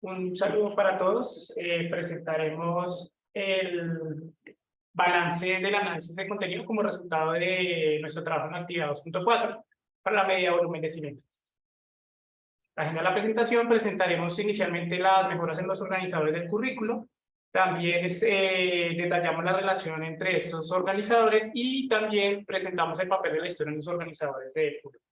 Un saludo para todos. Presentaremos el balance del análisis de contenido como resultado de nuestro trabajo en actividad 2.4 para la medida de volumen de cilindros. La agenda de la presentación: presentaremos inicialmente las mejoras en los organizadores del currículo. También detallamos la relación entre estos organizadores y también presentamos el papel de la historia en los organizadores del currículo.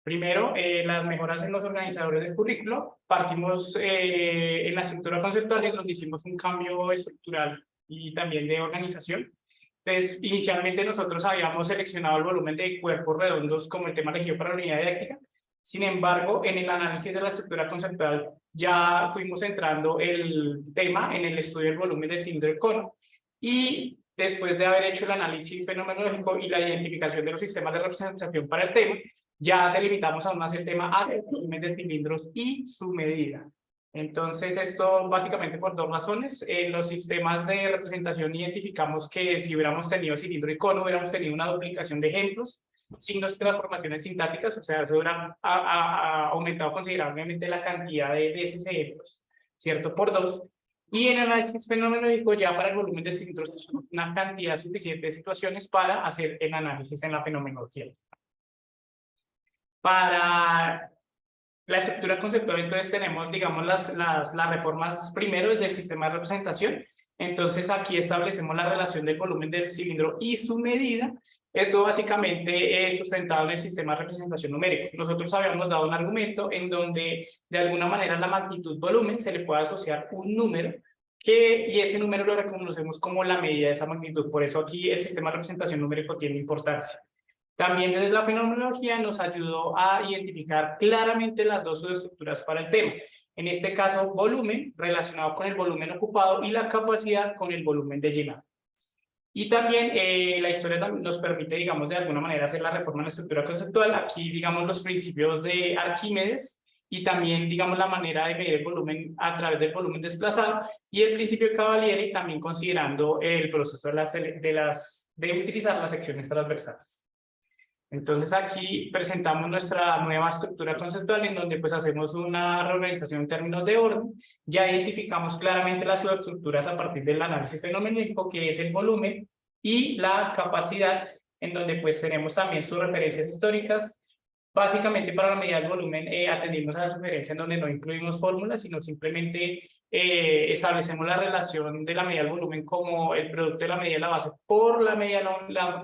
Primero, las mejoras en los organizadores del currículo. Partimos en la estructura conceptual, en donde hicimos un cambio estructural y también de organización. Entonces, inicialmente nosotros habíamos seleccionado el volumen de cuerpos redondos como el tema elegido para la unidad didáctica. Sin embargo, en el análisis de la estructura conceptual ya fuimos entrando el tema en el estudio del volumen del cilindro de cono, y después de haber hecho el análisis fenomenológico y la identificación de los sistemas de representación para el tema, ya delimitamos aún más el tema a volumen de cilindros y su medida. Entonces, esto básicamente por dos razones. En los sistemas de representación identificamos que si hubiéramos tenido cilindro y cono, hubiéramos tenido una duplicación de ejemplos, signos y transformaciones sintácticas, o sea, eso hubiera aumentado considerablemente la cantidad de esos ejemplos, ¿cierto? Por dos. Y en el análisis fenomenológico, ya para el volumen de cilindros, una cantidad suficiente de situaciones para hacer el análisis en la fenomenología. Para la estructura conceptual, entonces tenemos, digamos, las reformas primero desde el sistema de representación. Entonces aquí establecemos la relación del volumen del cilindro y su medida. Esto básicamente es sustentado en el sistema de representación numérico. Nosotros habíamos dado un argumento en donde de alguna manera la magnitud volumen se le puede asociar un número y ese número lo reconocemos como la medida de esa magnitud. Por eso aquí el sistema de representación numérico tiene importancia. También desde la fenomenología nos ayudó a identificar claramente las dos subestructuras para el tema. En este caso, volumen relacionado con el volumen ocupado y la capacidad con el volumen de llenado. Y también la historia nos permite, digamos, de alguna manera hacer la reforma en la estructura conceptual. Aquí, digamos, los principios de Arquímedes y también, digamos, la manera de medir el volumen a través del volumen desplazado y el principio de Cavalieri, también considerando el proceso de utilizar las secciones transversales. Entonces aquí presentamos nuestra nueva estructura conceptual en donde pues hacemos una reorganización en términos de orden. Ya identificamos claramente las subestructuras a partir del análisis fenomenológico, que es el volumen y la capacidad, en donde pues tenemos también sus referencias históricas. Básicamente para la medida del volumen atendimos a la sugerencia en donde no incluimos fórmulas, sino simplemente establecemos la relación de la medida del volumen como el producto de la medida de la base por la medida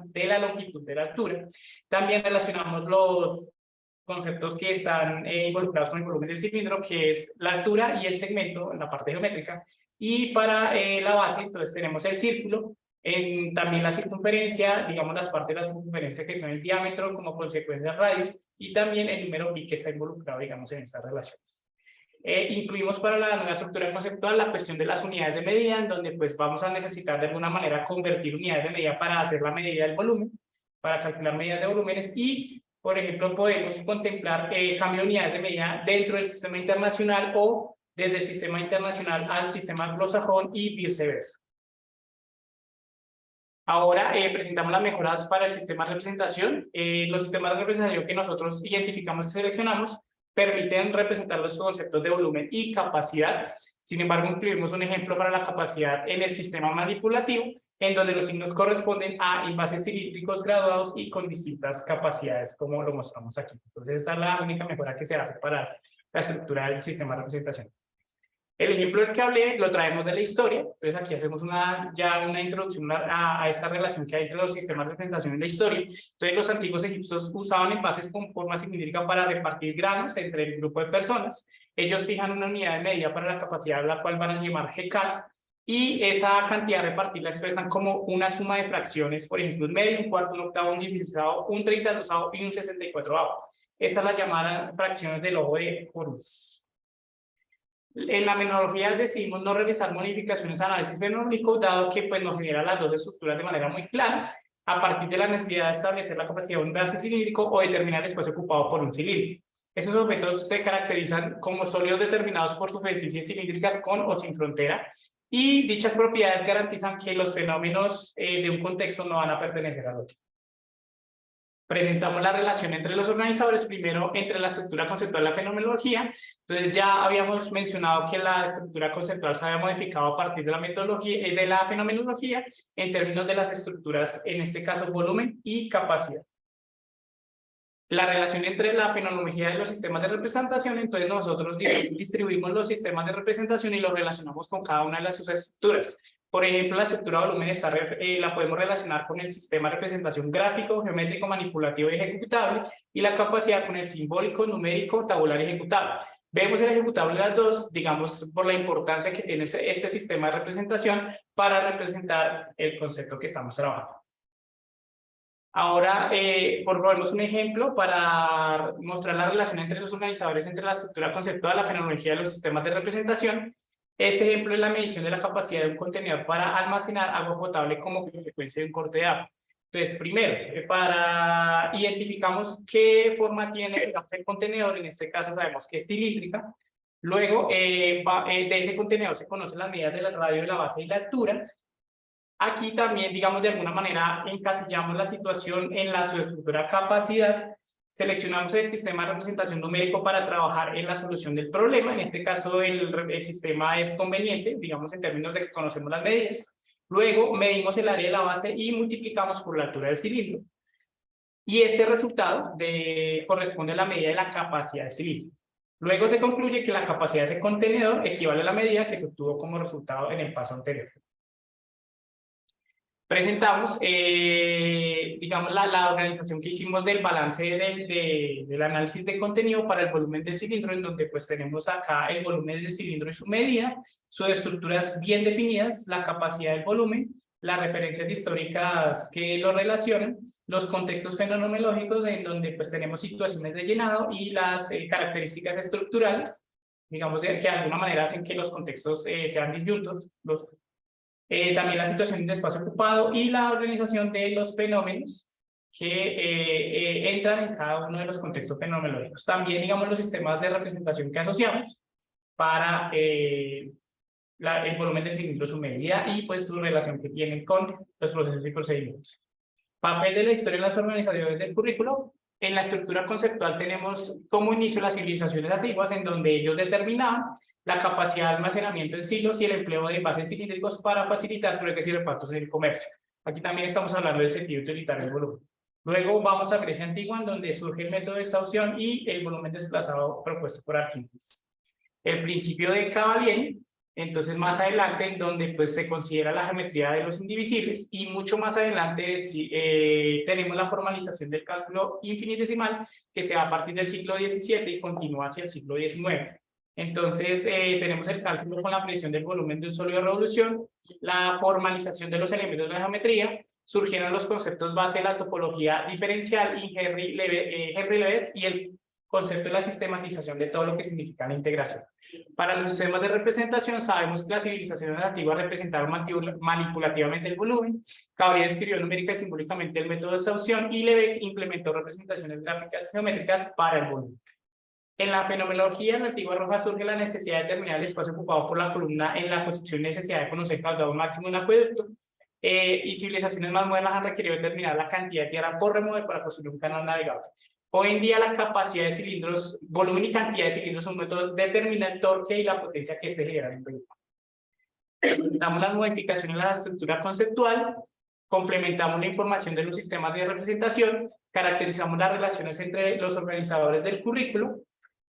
de la longitud de la altura. También relacionamos los conceptos que están involucrados con el volumen del cilindro, que es la altura y el segmento en la parte geométrica. Y para la base, entonces tenemos el círculo, también la circunferencia, digamos las partes de la circunferencia que son el diámetro como consecuencia del radio, y también el número pi que está involucrado, digamos, en estas relaciones. Incluimos para la nueva estructura conceptual la cuestión de las unidades de medida, en donde pues vamos a necesitar de alguna manera convertir unidades de medida para hacer la medida del volumen, para calcular medidas de volúmenes, y por ejemplo podemos contemplar cambio de unidades de medida dentro del sistema internacional o desde el sistema internacional al sistema anglosajón y viceversa. Ahora presentamos las mejoras para el sistema de representación. Los sistemas de representación que nosotros identificamos y seleccionamos permiten representar los conceptos de volumen y capacidad. Sin embargo, incluimos un ejemplo para la capacidad en el sistema manipulativo, en donde los signos corresponden a envases cilíndricos graduados y con distintas capacidades, como lo mostramos aquí. Entonces, esa es la única mejora que se hace para la estructura del sistema de representación. El ejemplo del que hablé lo traemos de la historia. Entonces aquí hacemos ya una introducción a esta relación que hay entre los sistemas de representación en la historia. Entonces los antiguos egipcios usaban envases con forma cilíndrica para repartir granos entre el grupo de personas. Ellos fijan una unidad de medida para la capacidad, la cual van a llamar GCAT, y esa cantidad repartida la expresan como una suma de fracciones, por ejemplo, un medio, un cuarto, un octavo, un 16avo, un 32avo y un 64avo. Estas las llaman fracciones del ojo de Horus. En la metodología decidimos no realizar modificaciones a análisis fenomenológico, dado que pues, nos genera las dos estructuras de manera muy clara, a partir de la necesidad de establecer la capacidad de un envase cilíndrico o determinar el espacio ocupado por un cilindro. Esos objetos se caracterizan como sólidos determinados por superficies cilíndricas con o sin frontera, y dichas propiedades garantizan que los fenómenos de un contexto no van a pertenecer al otro. Presentamos la relación entre los organizadores, primero entre la estructura conceptual y la fenomenología. Entonces ya habíamos mencionado que la estructura conceptual se había modificado a partir de la metodología, de la fenomenología, en términos de las estructuras, en este caso volumen y capacidad. La relación entre la fenomenología y los sistemas de representación, entonces nosotros distribuimos los sistemas de representación y los relacionamos con cada una de las sus estructuras. Por ejemplo, la estructura volumen la podemos relacionar con el sistema de representación gráfico, geométrico, manipulativo y ejecutable, y la capacidad con el simbólico, numérico, tabular y ejecutable. Vemos el ejecutable de las dos, digamos, por la importancia que tiene este sistema de representación para representar el concepto que estamos trabajando. Ahora, ponemos un ejemplo para mostrar la relación entre los organizadores, entre la estructura conceptual, la fenomenología y los sistemas de representación. Ese ejemplo es la medición de la capacidad de un contenedor para almacenar agua potable como consecuencia de un corte de agua. Entonces, primero, identificamos qué forma tiene el contenedor, en este caso sabemos que es cilíndrica. Luego, de ese contenedor se conocen las medidas del radio de la base y la altura. Aquí también, digamos, de alguna manera encasillamos la situación en la subestructura capacidad. Seleccionamos el sistema de representación numérico para trabajar en la solución del problema. En este caso, el sistema es conveniente, digamos, en términos de que conocemos las medidas. Luego, medimos el área de la base y multiplicamos por la altura del cilindro. Y este resultado corresponde a la medida de la capacidad del cilindro. Luego se concluye que la capacidad de ese contenedor equivale a la medida que se obtuvo como resultado en el paso anterior. Presentamos, digamos, la organización que hicimos del balance del análisis de contenido para el volumen del cilindro, en donde pues tenemos acá el volumen del cilindro y su medida, sus estructuras bien definidas, la capacidad del volumen, las referencias históricas que lo relacionan, los contextos fenomenológicos en donde pues tenemos situaciones de llenado y las características estructurales, digamos, que de alguna manera hacen que los contextos sean disyuntos, también la situación de espacio ocupado y la organización de los fenómenos que entran en cada uno de los contextos fenomenológicos. También, digamos, los sistemas de representación que asociamos para el volumen del cilindro, su medida y pues su relación que tienen con los procesos y procedimientos. Papel de la historia en las organizaciones del currículo. En la estructura conceptual tenemos como inicio las civilizaciones antiguas, en donde ellos determinaban la capacidad de almacenamiento en silos y el empleo de envases cilíndricos para facilitar trueques y repartos en el comercio. Aquí también estamos hablando del sentido utilitario del volumen. Luego vamos a Grecia antigua, en donde surge el método de exhaustión y el volumen desplazado propuesto por Arquímedes. El principio de Cavalieri, entonces más adelante, en donde pues se considera la geometría de los indivisibles, y mucho más adelante tenemos la formalización del cálculo infinitesimal, que se da a partir del siglo XVII y continúa hacia el siglo XIX. Entonces tenemos el cálculo con la presión del volumen de un sólido de revolución, la formalización de los elementos de la geometría, surgieron los conceptos base de la topología diferencial y Henry Levet y el concepto de la sistematización de todo lo que significa la integración. Para los sistemas de representación sabemos que las civilizaciones antiguas representaron manipulativamente el volumen, Gabriel escribió numérica y simbólicamente el método de exhaustión y Levet implementó representaciones gráficas geométricas para el volumen. En la fenomenología, en la antigua Roma surge la necesidad de determinar el espacio ocupado por la columna en la construcción y necesidad de conocer el caudal máximo de un acueducto. Y civilizaciones más modernas han requerido determinar la cantidad de tierra por remover para construir un canal navegable. Hoy en día la capacidad de cilindros, volumen y cantidad de cilindros son métodos determina el torque y la potencia que este genera en el vehículo. Damos las modificaciones en la estructura conceptual, complementamos la información de los sistemas de representación, caracterizamos las relaciones entre los organizadores del currículo,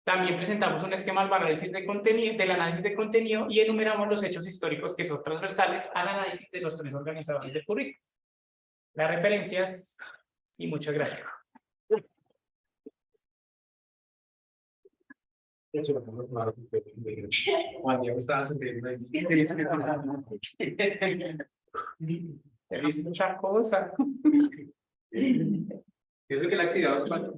también presentamos un esquema del análisis de contenido y enumeramos los hechos históricos que son transversales al análisis de los tres organizadores del currículo. Las referencias y muchas gracias. Juan Diego estaba sufriendo ahí. He visto muchas cosas. Eso que la actividad es cuando.